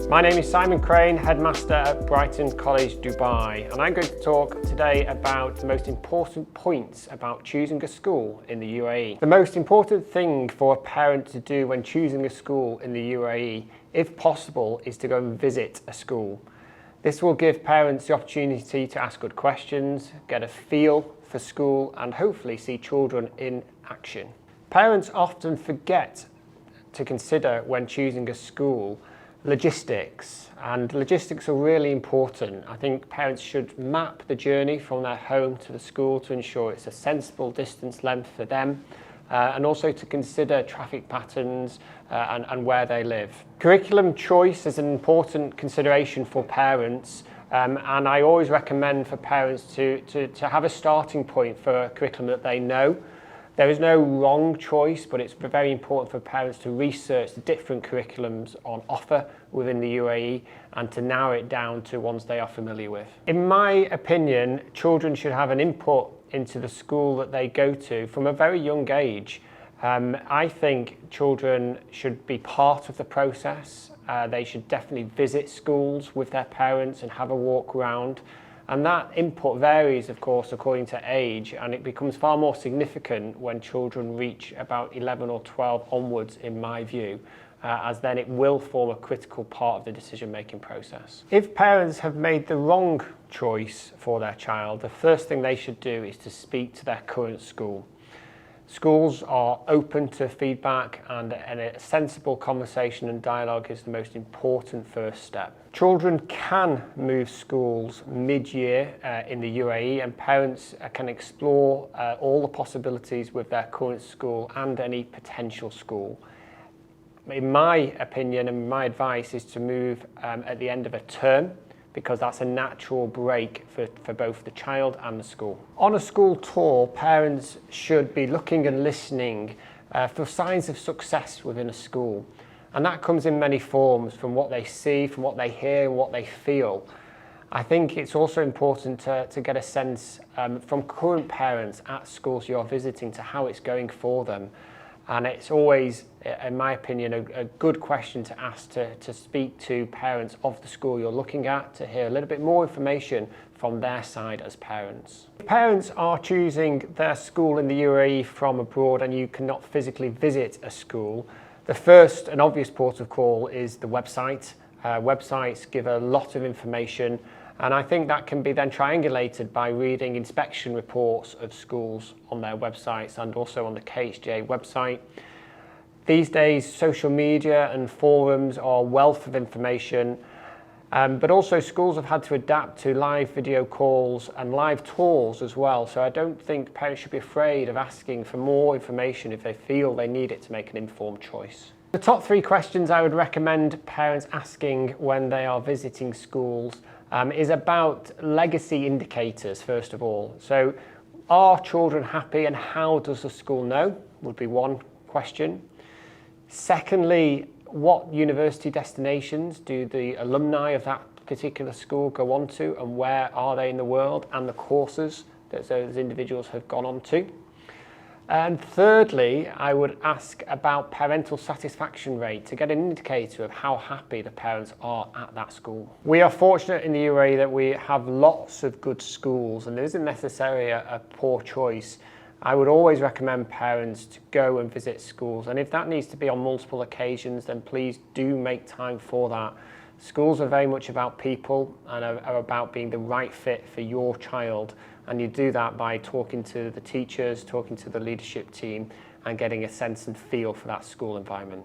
My name is Simon Crane, Headmaster at Brighton College, Dubai, and I'm going to talk today about the most important points about choosing a school in the UAE. The most important thing for a parent to do when choosing a school in the UAE, if possible, is to go and visit a school. This will give parents the opportunity to ask good questions, get a feel for school, and hopefully see children in action. Parents often forget to consider when choosing a school logistics, and logistics are really important. I think parents should map the journey from their home to the school to ensure it's a sensible distance length for them, and also to consider traffic patterns and where they live. Curriculum choice is an important consideration for parents, and I always recommend for parents to have a starting point for a curriculum that they know. There is no wrong choice, but it's very important for parents to research the different curriculums on offer within the UAE and to narrow it down to ones they are familiar with. In my opinion, children should have an input into the school that they go to from a very young age. I think children should be part of the process. They should definitely visit schools with their parents and have a walk around. And that input varies, of course, according to age, and it becomes far more significant when children reach about 11 or 12 onwards, in my view, as then it will form a critical part of the decision-making process. If parents have made the wrong choice for their child, the first thing they should do is to speak to their current school. Schools are open to feedback, and a sensible conversation and dialogue is the most important first step. Children can move schools mid-year in the UAE, and parents can explore all the possibilities with their current school and any potential school. In my opinion and my advice is to move at the end of a term, because that's a natural break for both the child and the school. On a school tour, parents should be looking and listening for signs of success within a school. And that comes in many forms, from what they see, from what they hear, and what they feel. I think it's also important to get a sense from current parents at schools you're visiting to how it's going for them. And it's always, in my opinion, a good question to ask to speak to parents of the school you're looking at, to hear a little bit more information from their side as parents. If parents are choosing their school in the UAE from abroad and you cannot physically visit a school, the first and obvious port of call is the website. Websites give a lot of information, and I think that can be then triangulated by reading inspection reports of schools on their websites and also on the KHDA website. These days, social media and forums are a wealth of information, but also schools have had to adapt to live video calls and live tours as well. So I don't think parents should be afraid of asking for more information if they feel they need it to make an informed choice. The top 3 questions I would recommend parents asking when they are visiting schools is about legacy indicators, first of all. So, are children happy and how does the school know? Would be one question. Secondly, what university destinations do the alumni of that particular school go on to, and where are they in the world, and the courses that those individuals have gone on to? And thirdly, I would ask about parental satisfaction rate to get an indicator of how happy the parents are at that school. We are fortunate in the UAE that we have lots of good schools, and there isn't necessarily a poor choice. I would always recommend parents to go and visit schools, and if that needs to be on multiple occasions, then please do make time for that. Schools are very much about people and are about being the right fit for your child, and you do that by talking to the teachers, talking to the leadership team, and getting a sense and feel for that school environment.